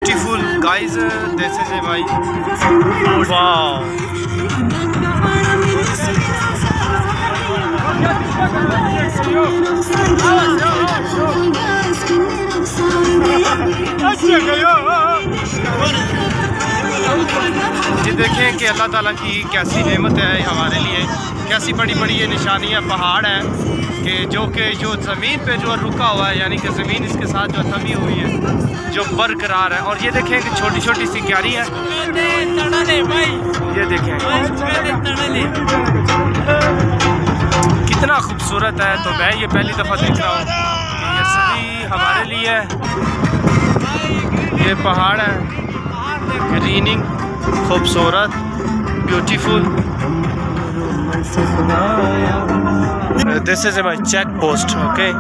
beautiful guys, this is a भाई wow. ये देखें कि अल्लाह ताला की कैसी नेमत है हमारे लिए, कैसी बड़ी बड़ी ये निशानियाँ पहाड़ है कि जो ज़मीन पे जो रुका हुआ है, यानी कि ज़मीन इसके साथ जो थमी हुई है, जो बरकरार है। और ये देखें कि छोटी छोटी सी क्यारी है, ये देखें कितना खूबसूरत है। तो मैं ये पहली दफ़ा देख रहा हूँ, ये सभी हमारे लिए ये पहाड़ है, ग्रीनिंग, खूबसूरत, beautiful. This is my check post, okay?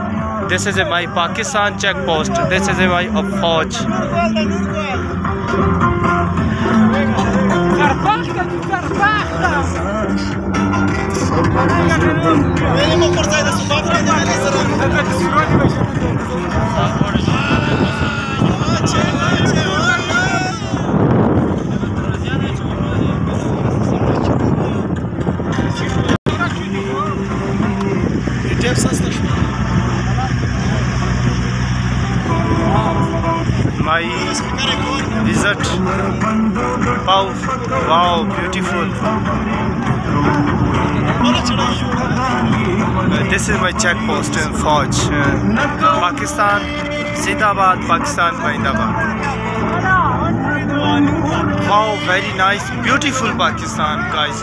This is my Pakistan check post. This is my Fauj. My visit, wow, beautiful. This is my check post in Fauj, Pakistan, Zindabad, Pakistan, Zindabad. Wow, very nice, beautiful Pakistan, guys.